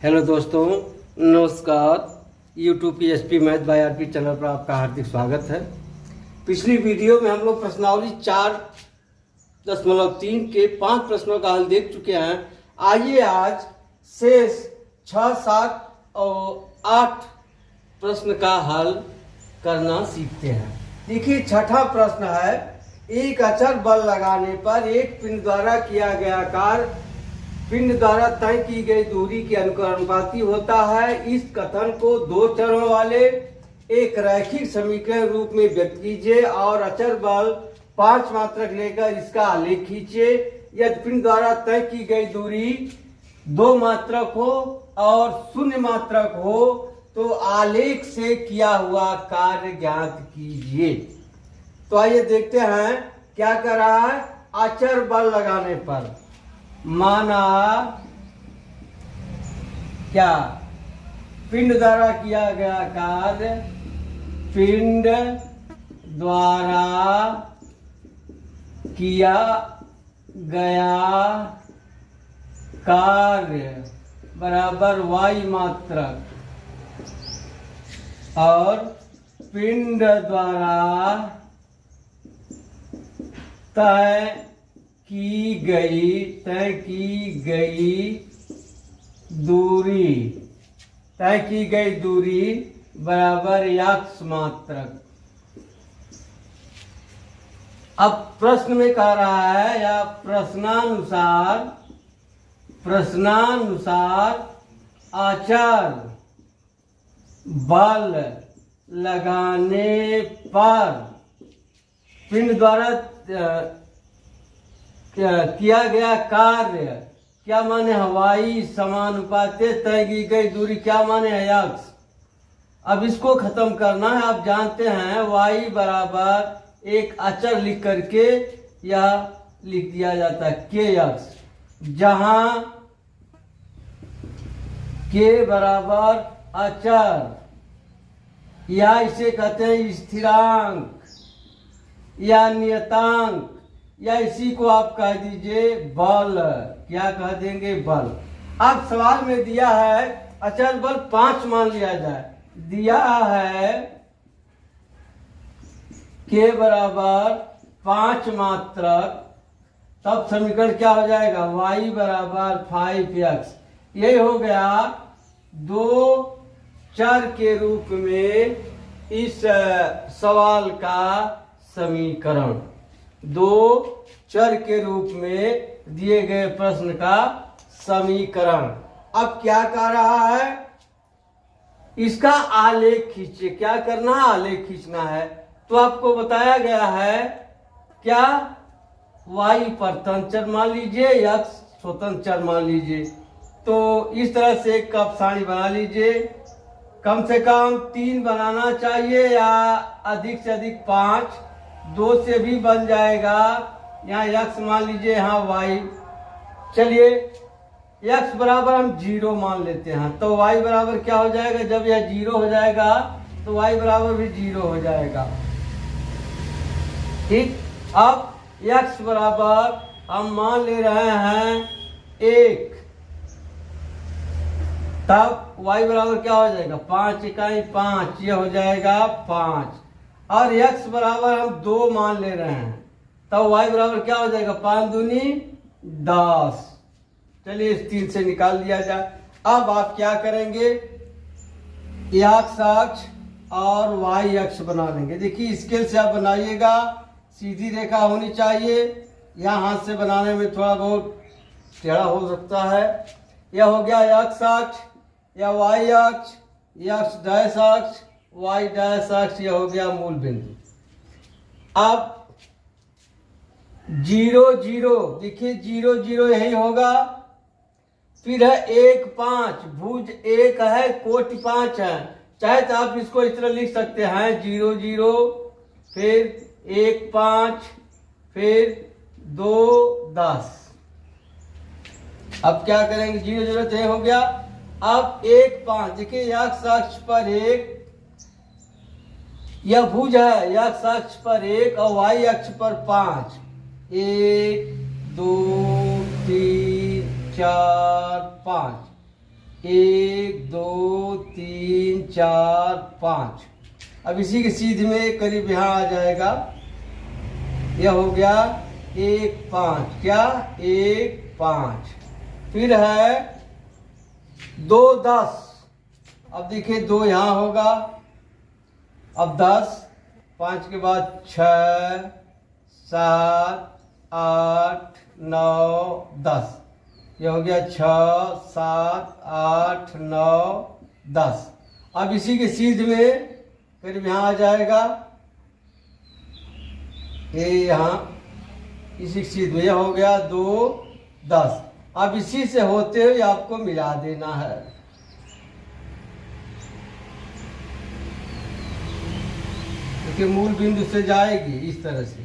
Hello दोस्तों, नमस्कार। YouTube PSP math by RP channel पर आपका हार्दिक स्वागत है। पिछली वीडियो में हम लोग प्रश्नावली 4.3 के 5 प्रश्नों का हल देख चुके हैं। आइए आज शेष 6, 7 और 8 प्रश्न का हल करना सीखते हैं। देखिए, छठा प्रश्न है, एक अचर बल लगाने पर एक पिंड द्वारा किया गया कार्य पिंड द्वारा तय की गई दूरी के अनुपाती होता है। इस कथन को दो चरणों वाले एक रैखिक समीकरण रूप में व्यक्त कीजिए और अचर बल 5 मात्रक लेकर इसका आलेख खींचिए। यदि पिंड द्वारा तय की गई दूरी 2 मात्रक हो और 0 मात्रक हो तो आलेख से किया हुआ कार्य ज्ञात कीजिए। तो आइए देखते हैं क्या कर रहा है। अचर बल लगाने पर माना क्या, पिंड द्वारा किया गया कार्य, पिंड द्वारा किया गया कार्य बराबर y मात्रक और पिंड द्वारा तय की दूरी बराबर x मात्रक। अब प्रश्न में कह रहा है या प्रश्नानुसार अचर बल लगाने पर पिंड द्वारा किया गया कार्य क्या माने हवाई समानुपाते तय की गई दूरी क्या माने है x। अब इसको खत्म करना है। आप जानते हैं y बराबर एक अचर लिख करके यह लिख दिया जाता है kx, जहां k बराबर अचर या इसे कहते हैं स्थिरांक या नियतांक या इसी को आप कह दीजिए बल। क्या कह देंगे? बल। अब सवाल में दिया है अचर बल 5 मान लिया जाए। दिया है k बराबर 5 मात्रक, तब समीकरण क्या हो जाएगा? y बराबर 5x। यही हो गया 2 चर के रूप में इस सवाल का समीकरण। 2 चर के रूप में दिए गए प्रश्न का समीकरण। अब क्या कर रहा है? इसका आलेख खींचिए। क्या करना है? आलेख खींचना है। तो आपको बताया गया है क्या, y परतंत्र चर मान लीजिए, x स्वतंत्र चर मान लीजिए। तो इस तरह से एक कप सारणी बना लीजिए। कम से कम 3 बनाना चाहिए या अधिक से अधिक 5। 2 से भी बन जाएगा। यहाँ x मान लीजिए, यहाँ y। चलिए x बराबर हम 0 मान लेते हैं, तो y बराबर क्या हो जाएगा? जब यह 0 हो जाएगा तो y बराबर भी 0 हो जाएगा। ठीक। अब x बराबर हम मान ले रहे हैं 1, तब y बराबर क्या हो जाएगा? 5 इकाई 5, ये हो जाएगा 5। और x बराबर हम 2 मान ले रहे हैं, तब y बराबर क्या हो जाएगा? 5 दूनी 10। चलिए इस 3 से निकाल दिया जाए। अब आप क्या करेंगे? x अक्ष और y अक्ष बना लेंगे। देखिए स्केल से आप बनाइएगा, सीधी रेखा होनी चाहिए। यहाँ हाथ से बनाने में थोड़ा बहुत टेढ़ा हो सकता है। यह हो गया x अक्ष या y अक्ष, x डैश अक्ष, y डैश अक्ष, यह हो गया मूल बिंदु। अब 0 0, देखिए 0 0 यही होगा। फिर है 1 5, भुज 1 है, कोटि 5 है। चाहे तो आप इसको इस तरह लिख सकते हैं 0 0, फिर 1 5, फिर 2 10। अब क्या करेंगे? 0 0 तो हो गया। अब 1 5, देखिए x अक्ष पर 1, यह भुज है, x अक्ष पर 1 और y अक्ष पर 5। 1 2 3 4 5। 1 2 3 4 5। अब इसी के सीध में करीब यहाँ आ जाएगा, यह हो गया 1 5, क्या 1 5। फिर है 2 10। अब देखिए 2 यहाँ होगा, अब 10, 5 के बाद 6 7 8 9 10, ये हो गया 6 7 8 9 10। अब इसी के सीध में करीब यहाँ आ जाएगा, ये यहाँ इसी सीध में यह हो गया 2 10। अब इसी से होते हुए आपको मिला देना है। क्योंकि मूल बिंदु से जाएगी इस तरह से,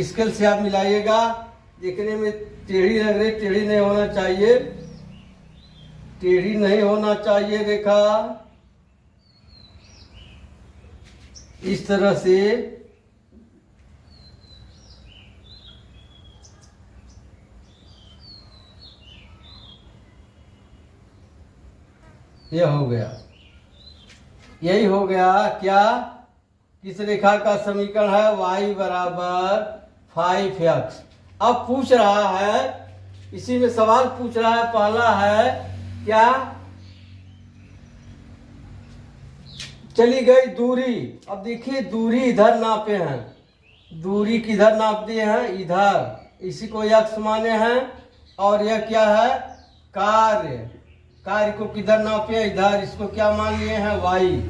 स्केल से आप मिलाइएगा। देखने में टेढ़ी लग रही, टेढ़ी नहीं होना चाहिए, टेढ़ी नहीं होना चाहिए रेखा। इस तरह से यह हो गया, यही हो गया क्या, किस रेखा का समीकरण है, y बराबर 5x। अब पूछ रहा है, इसी में सवाल पूछ रहा है, पहला है क्या, चली गई दूरी। अब देखिए दूरी इधर नापे हैं, दूरी किधर नाप दिए हैं, इधर, इसी को x माने हैं। और यह क्या है, कार्य, कार्य को किधर नापे, इधर, इसको क्या मान लिए हैं, y।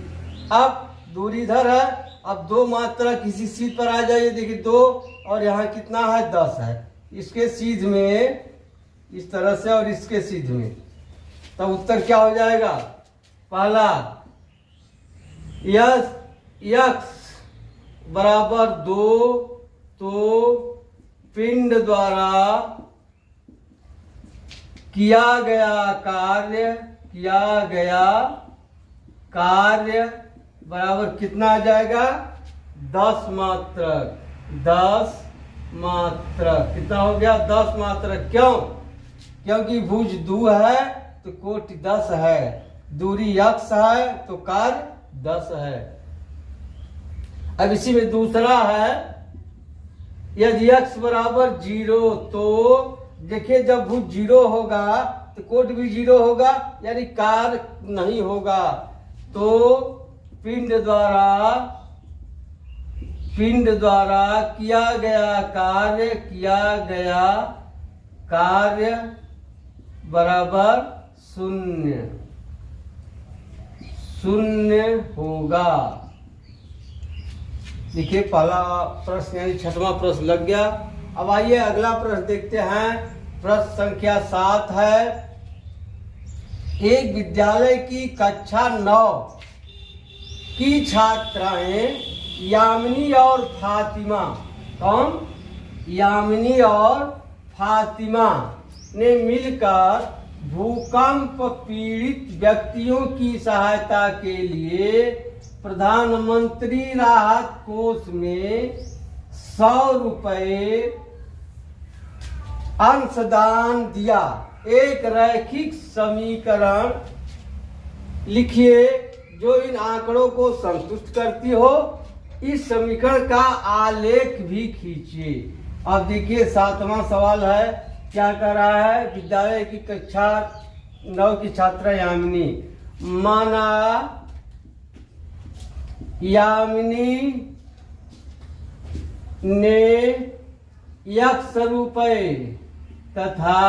अब दूरी इधर है, अब 2 मात्रा किसी सीध पर आ जाइए, देखिए 2 और यहाँ कितना है 10 है, इसके सीध में इस तरह से और इसके सीध में, तब उत्तर क्या हो जाएगा, पहला x बराबर 2, तो पिंड द्वारा किया गया कार्य बराबर कितना आ जाएगा, 10 मात्रक, 10 मात्रक। कितना हो गया, 10 मात्रक। क्यों, क्योंकि भुज 2 है तो कोटि 10 है, दूरी x है तो कार्य 10 है। अब इसी में दूसरा है, यदि x बराबर 0, तो देखिए जब भुज 0 होगा तो कोट भी 0 होगा, यानी कार्य नहीं होगा। तो पिंड द्वारा किया गया कार्य बराबर 0 होगा। देखिए पहला प्रश्न यानी 6वां प्रश्न लग गया। अब आइए अगला प्रश्न देखते हैं। प्रश्न संख्या 7 है, एक विद्यालय की कक्षा 9 की छात्राएं यामिनी और फातिमा, कौन, यामिनी और फातिमा ने मिलकर भूकंप पीड़ित व्यक्तियों की सहायता के लिए प्रधानमंत्री राहत कोष में 100 रुपए अंशदान दिया। एक रैखिक समीकरण लिखिए जो इन आंकड़ों को संतुष्ट करती हो। इस समीकरण का आलेख भी खींचिए। अब देखिए 7वां सवाल है, क्या कर रहा है, विद्यालय की कक्षा 9 की छात्रा यामिनी, माना यामिनी ने x रुपए तथा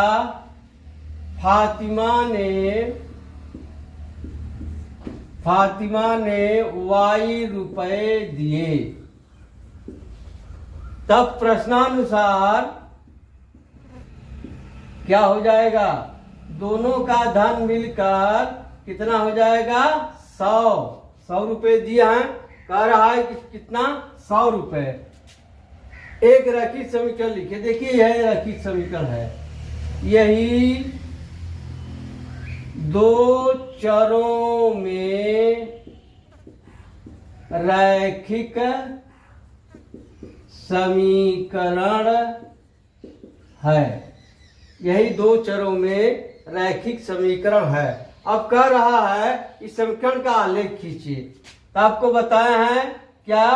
फातिमा ने y रुपए दिए। तब प्रश्नानुसार क्या हो जाएगा, दोनों का धन मिलकर कितना हो जाएगा, 100 रुपए दिए हैं, कह रहा है कि कितना, 100 रुपए। एक रैखिक समीकरण लिखिए। देखिए यह रैखिक समीकरण है, यही दो चरों में रैखिक समीकरण है, यही दो चरों में रैखिक समीकरण है। अब कह रहा है इस समीकरण का आलेख खींचिए। तो आपको बताए हैं क्या,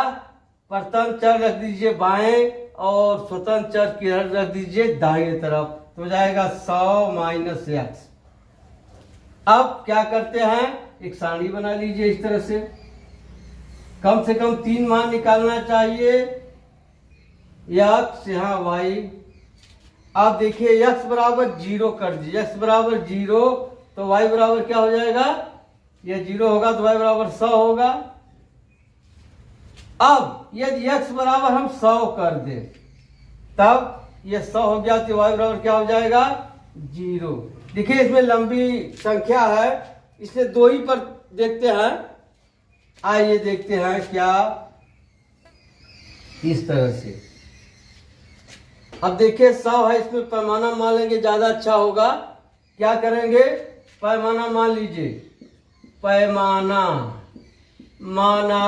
प्रथम चर रख दीजिए बाएं और स्वतंत्र चर किधर रख दीजिए दाहिने तरफ, तो हो जाएगा 100 माइनस एक्स। अब क्या करते हैं, एक सारणी बना लीजिए इस तरह से कम 3 मान निकालना चाहिए, x यहाँ y। आप देखिए x बराबर 0 कर दीजिए, x बराबर 0 तो y बराबर क्या हो जाएगा, ये 0 होगा तो y बराबर 100 होगा। अब यदि x बराबर हम 100 कर दें तब ये 100 हो गया तो y बराबर क्या हो जाएगा 0। देखिए इसमें लंबी संख्या है इसलिए 2 ही पर देखते हैं। आइए देखते हैं क्या, इस तरह से। अब देखिए 100 है, इसमें पैमाना मान लेंगे ज्यादा अच्छा होगा। क्या करेंगे, पैमाना मान लीजिए, पैमाना माना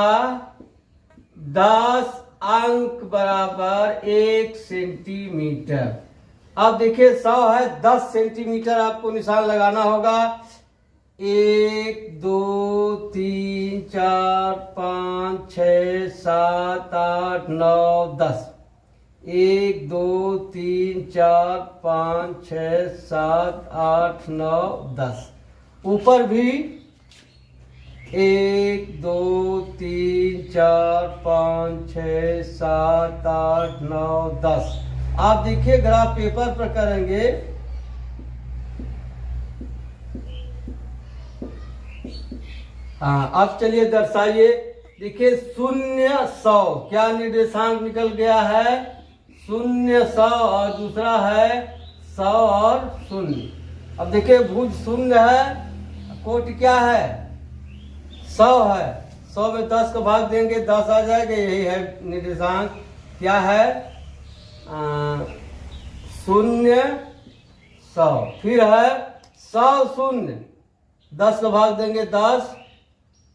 10 अंक बराबर 1 सेंटीमीटर। अब देखिए 100 है, 10 सेंटीमीटर आपको निशान लगाना होगा। 1 2 3 4 5 6 7 8 9 10। 1 2 3 4 5 6 7 8 9 10। ऊपर भी 1 2 3 4 5 6 7 8 9 10। आप देखिए ग्राफ पेपर पर करेंगे, हाँ। अब चलिए दर्शाइए, देखिए 0 100 क्या निर्देशांक निकल गया है, 0 100 और दूसरा है 100 और 0। अब देखिए भुज 0 है, कोटि क्या है 100 है, 100 में 10 को भाग देंगे 10 आ जाएगा, यही है निर्देशांक। क्या है 0 100। फिर है 100 0, 10 को भाग देंगे 10,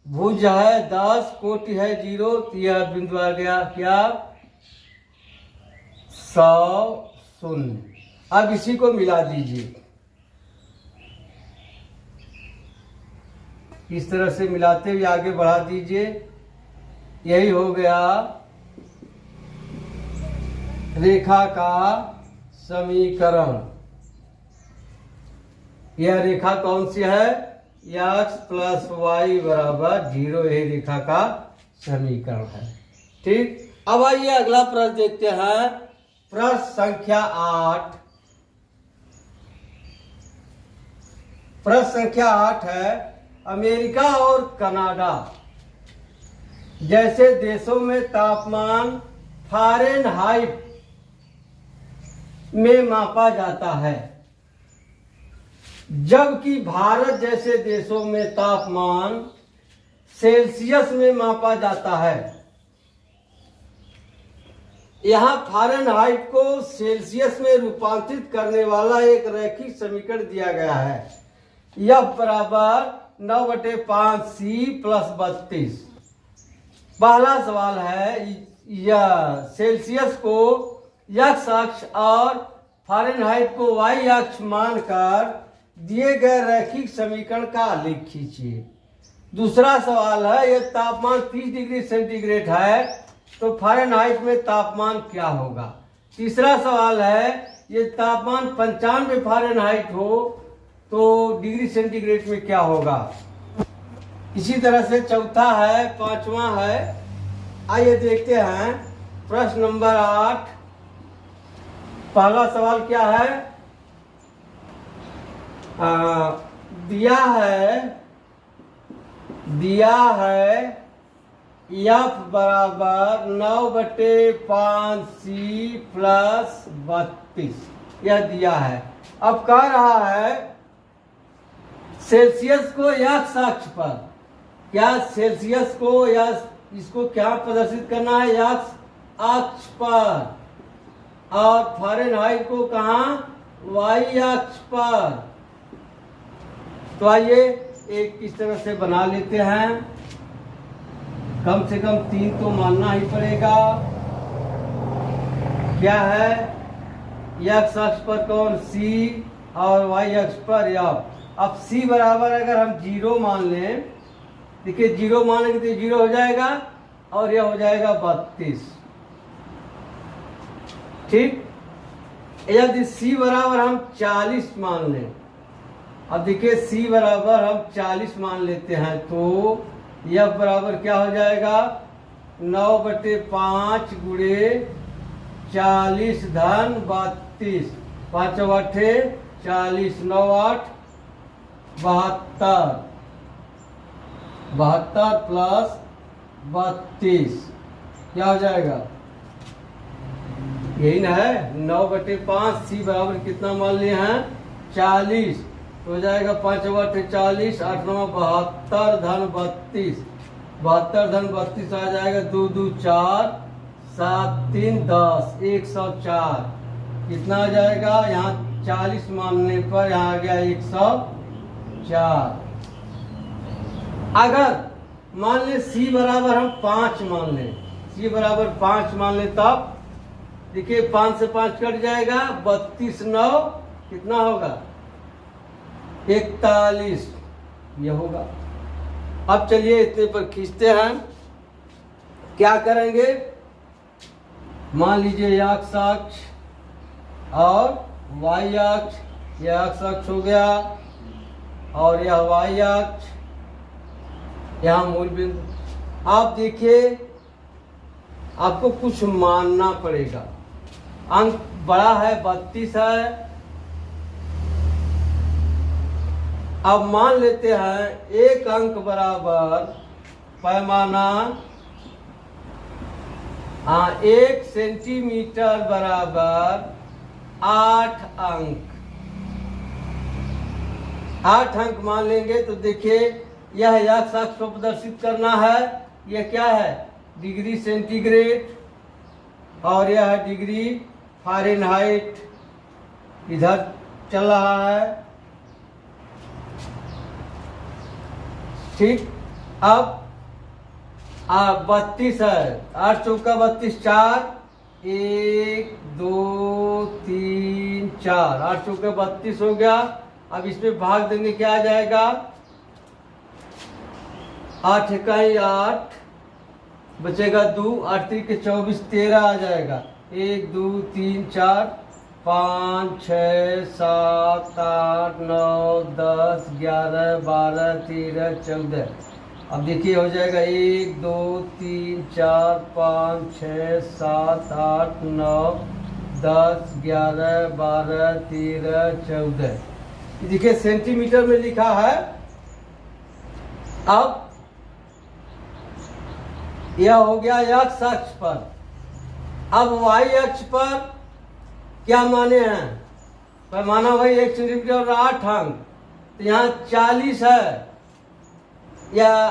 भुज है 10, कोटि है 0, तो यह बिंदु आ गया क्या 100 0। अब इसी को मिला दीजिए, इस तरह से मिलाते हुए आगे बढ़ा दीजिए। यही हो गया रेखा का समीकरण। यह रेखा कौन सी है, x प्लस वाई बराबर 0, यही रेखा का समीकरण है। ठीक, अब आइए अगला प्रश्न देखते हैं। प्रश्न संख्या 8। प्रश्न संख्या 8 है, अमेरिका और कनाडा जैसे देशों में तापमान फ़ारेनहाइट में मापा जाता है, जबकि भारत जैसे देशों में तापमान सेल्सियस में मापा जाता है। यहाँ फ़ारेनहाइट को सेल्सियस में रूपांतरित करने वाला एक रैखिक समीकरण दिया गया है। F बराबर 9/5C प्लस 32। पहला सवाल है, यह सेल्सियस को x अक्ष और फ़ारेनहाइट को y अक्ष मानकर दिए गए रैखिक समीकरण का आलेख खींचिए। दूसरा सवाल है, यह तापमान 30 डिग्री सेंटीग्रेड है तो फ़ारेनहाइट में तापमान क्या होगा। तीसरा सवाल है, यह तापमान 95 फ़ारेनहाइट हो तो डिग्री सेंटीग्रेड में क्या होगा। इसी तरह से चौथा है, पांचवा है। आइए देखते हैं प्रश्न नंबर 8। पहला सवाल क्या है, दिया है F बराबर 9/5C प्लस 32, यह दिया है। अब कह रहा है सेल्सियस को x अक्ष पर, क्या सेल्सियस को या इसको क्या प्रदर्शित करना है x अक्ष पर, और फ़ारेनहाइट को कहाँ y अक्ष पर। तो आइए एक इस तरह से बना लेते हैं, कम से कम 3 तो मानना ही पड़ेगा। क्या है, x अक्ष पर कौन C और y अक्ष पर F। अब c बराबर अगर हम 0 मान लें, देखिए 0 मान लेंगे तो 0 हो जाएगा और यह हो जाएगा 32। ठीक, यदि c बराबर हम 40 मान लें, अब देखिए c बराबर हम 40 मान लेते हैं तो यह बराबर क्या हो जाएगा 9/5 गुणे 40 धन 32, 5 8 40, 9 8 72, 72 प्लस 32 क्या हो जाएगा, यही ना है 9/5। सी बराबर कितना मान लिए हैं 40, तो हो जाएगा 5 8 40, 8 9 72 धन 32, 72 धन 32 आ जाएगा 2 2 4 7 3 10, 104। कितना आ जाएगा, यहाँ 40 मानने पर यहाँ आ गया 104। अगर मान ले c बराबर हम 5 मान लें, c बराबर 5 मान लें, तब देखिए 5 से 5 कट जाएगा, 32 9 कितना होगा 41, ये होगा। अब चलिए इतने पर खींचते हैं, क्या करेंगे, मान लीजिए x अक्ष और y अक्ष, यह x अक्ष हो गया और यह y अक्ष, यहाँ मूल बिंदु। आप देखिए आपको कुछ मानना पड़ेगा, अंक बड़ा है 32 है। अब मान लेते हैं एक अंक बराबर पैमाना 1 सेंटीमीटर बराबर 8 अंक, 8 अंक मान लेंगे तो देखिए यह x अक्ष को प्रदर्शित करना है, यह क्या है डिग्री सेंटीग्रेड और यह है डिग्री फ़ारेनहाइट, इधर चल रहा है। ठीक, अब 32 है, 8 चौका 32, 4 1 2 3 4, 8 चौका 32 हो गया। अब इसमें भाग देंगे क्या आ जाएगा, 8 इकाई 8 बचेगा 2, 8 3 24, 13 आ जाएगा। 1 2 3 4 5 6 7 8 9 10 11 12 13 14। अब देखिए हो जाएगा 1 2 3 4 5 6 7 8 9 10 11 12 13 14। देखिए सेंटीमीटर में लिखा है। अब यह हो गया x अक्ष पर। अब y अक्ष पर क्या माने हैं, पैमाना वही 1 सेंटीमीटर और 8 अंक, तो यहाँ 40 है, या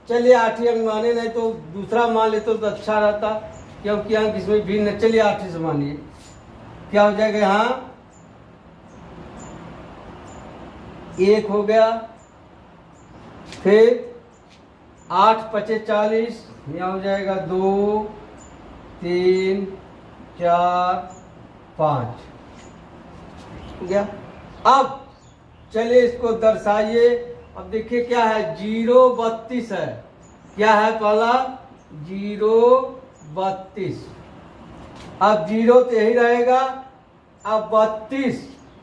चलिए 8 ही अंक माने, नहीं तो दूसरा मान ले तो अच्छा रहता, क्योंकि अंक इसमें भिन्न। चलिए 8 से मानिए, क्या हो जाएगा, यहाँ 1 हो गया, फिर 8 5 40, यहाँ हो जाएगा 2 3 4 5 हो गया। अब चलिए इसको दर्शाइए। अब देखिए क्या है, 0 32 है, क्या है पहला 0 32। अब 0 तो यही रहेगा। अब 32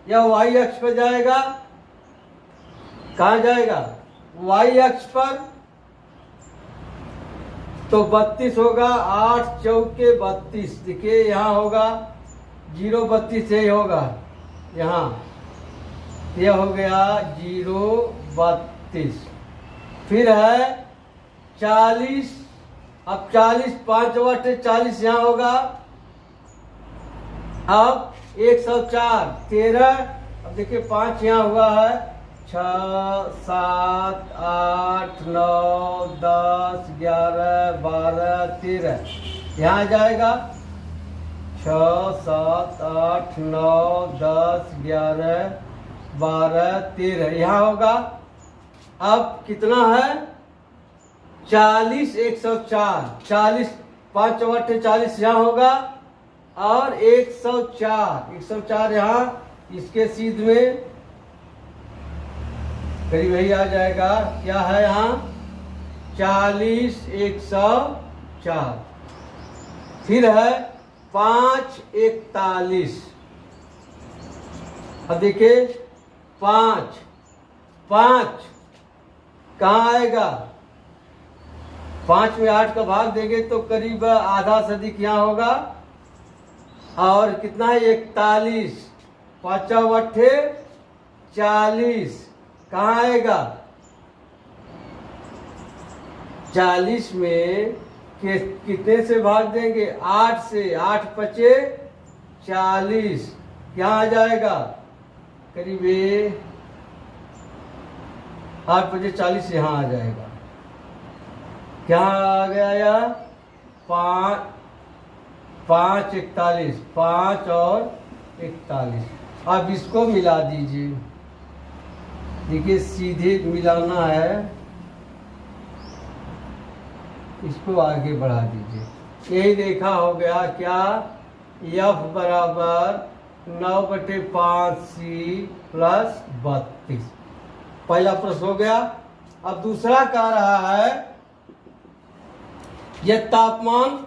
या y अक्ष पर जाएगा, कहाँ जाएगा, y अक्ष पर, तो 32 होगा, 8 चौके 32। देखिए यहाँ होगा 0 32, यही होगा यहाँ, यह हो गया 0 32। फिर है 40, अब 40 5 8 40 यहाँ होगा। अब 104 13, अब देखिए 5 यहाँ हुआ है, 6 7 8 9 10 11 12 13, यहाँ जाएगा 6 7 8 9 10 11 12 13, यहाँ होगा। अब कितना है, 40 104, 40 5 8 40 यहाँ होगा, और 104 यहाँ इसके सीध में करीब वही आ जाएगा। क्या है यहाँ 40 104। फिर है 5 41। अब देखिए 5 कहाँ आएगा? 5 में 8 का भाग देंगे तो करीब आधा से अधिक यहाँ होगा। और कितना है 41, 5 अट्ठे 40, कहाँ आएगा? 40 में कितने से भाग देंगे? 8 से। 8 पचे 40, क्या आ जाएगा? करीब 8 पचे 40 यहाँ आ जाएगा। क्या आ गया यार? 5 41, 5 और 41। अब इसको मिला दीजिए। देखिए सीधे मिलाना है, इसको आगे बढ़ा दीजिए। यही देखा हो गया क्या? F बराबर 9/5C प्लस 32। पहला प्रश्न हो गया। अब दूसरा कह रहा है यह तापमान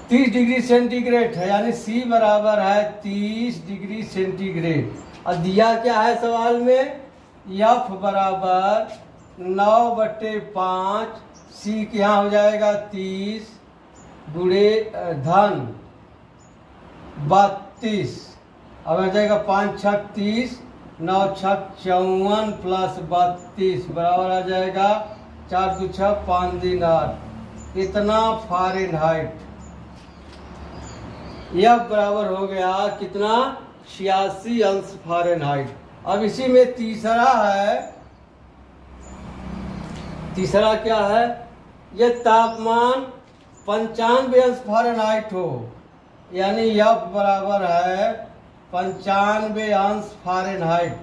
30 डिग्री सेंटीग्रेड है, यानी C बराबर है 30 डिग्री सेंटीग्रेड। और दिया क्या है सवाल में? F बराबर 9/5, C के यहाँ हो जाएगा 30 गुणे धन 32। अब आ जाएगा 5 छक 30, 9 छक 54 प्लस 32 बराबर आ जाएगा 4 2 6 5 3 8। इतना फ़ारेनहाइट। यह बराबर हो गया कितना? 86 अंश फ़ारेनहाइट। अब इसी में तीसरा है। तीसरा क्या है? यह तापमान 95 अंश फ़ारेनहाइट हो, यानी F बराबर है 95 अंश फ़ारेनहाइट।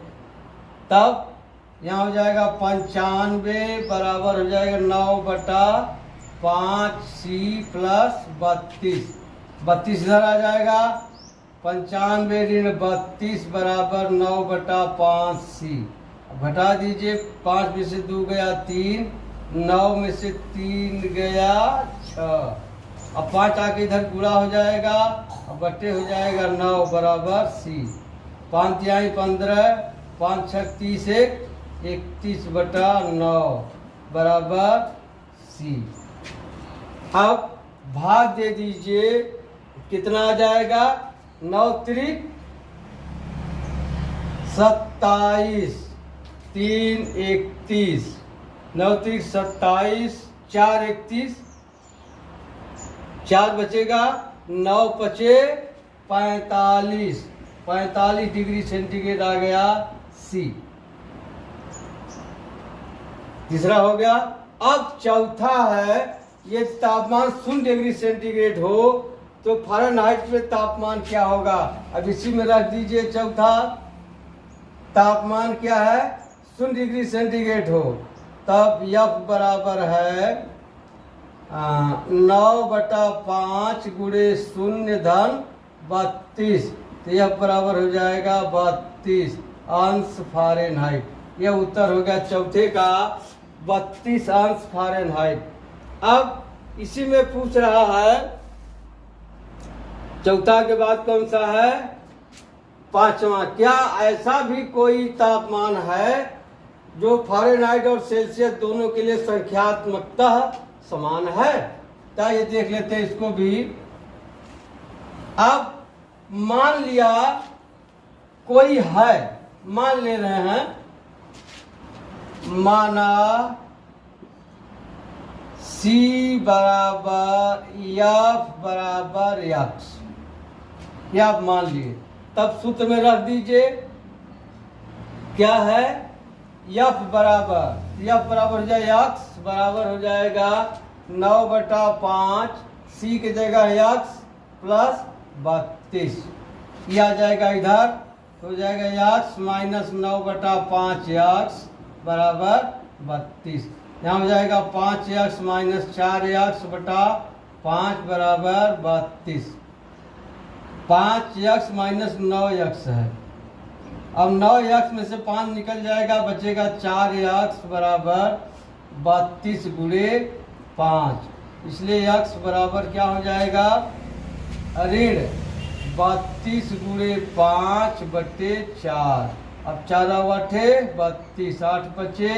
तब यहाँ हो जाएगा 95 बराबर हो जाएगा 9/5C प्लस 32। 32 इधर आ जाएगा। 95 ऋण 32 बराबर 9/5C। घटा दीजिए। 5 में से 2 गया 3, 9 में से 3 गया 6। अब 5 आके इधर गुणा हो जाएगा, अब बट्टे हो जाएगा 9 बराबर C। 5 तिहाई 15, 5 छक 30, 31/9 बराबर C। अब भाग दे दीजिए, कितना आ जाएगा? 9 त्रिक 27, 3 31, 9 त्रिक 27, 4 31, 4 बचेगा, 9 पचे 45, 45 डिग्री सेंटीग्रेड आ गया C। तीसरा हो गया। अब चौथा है, ये तापमान 0 डिग्री सेंटीग्रेड हो तो फ़ारेनहाइट में तापमान क्या होगा? अब इसी में रख दीजिए। चौथा तापमान क्या है? 0 डिग्री सेंटीग्रेड हो, तब F बराबर है 9/5 गुणे 0 धन 32। तो यह बराबर हो जाएगा 32 अंश फ़ारेनहाइट। यह उत्तर हो गया चौथे का 32 अंश फ़ारेनहाइट। अब इसी में पूछ रहा है चौथा के बाद कौन सा है? पांचवा। क्या ऐसा भी कोई तापमान है जो फ़ारेनहाइट और सेल्सियस दोनों के लिए संख्यात्मकतः समान है? तो ये देख लेते हैं इसको भी। अब मान लिया कोई है, मान ले रहे हैं, माना C बराबर F बराबर X, या आप मान लिए। तब सूत्र में रख दीजिए। क्या है? F बराबर हो जाए X बराबर हो जाएगा 9/5 C की जगह X प्लस 32। ये आ जाएगा इधर, तो हो जाएगा X माइनस 9/5 X बराबर 32। यहाँ हो जाएगा 5x माइनस 4x बटा 5 बराबर 32। 5x माइनस 9x है। अब 9x में से 5 निकल जाएगा, बचेगा 4x बराबर 32 गुणे 5, इसलिए x बराबर क्या हो जाएगा, ऋण 32 गुणे 5 बटे 4। अब 4 अठे 32, 8 बचे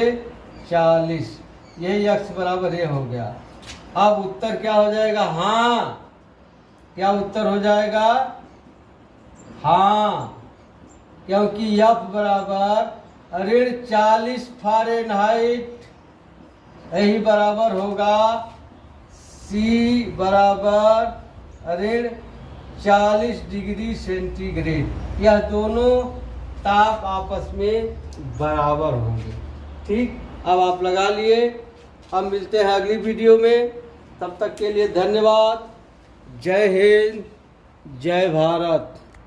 40, यही x बराबर ये हो गया। अब उत्तर क्या हो जाएगा, हाँ, क्या उत्तर हो जाएगा, हाँ, क्योंकि F बराबर ऋण 40 फ़ारेनहाइट, यही बराबर होगा C बराबर ऋण 40 डिग्री सेंटीग्रेड। यह दोनों ताप आपस में बराबर होंगे। ठीक, अब आप लगा लिए। अब मिलते हैं अगली वीडियो में, तब तक के लिए धन्यवाद। जय हिंद, जय भारत।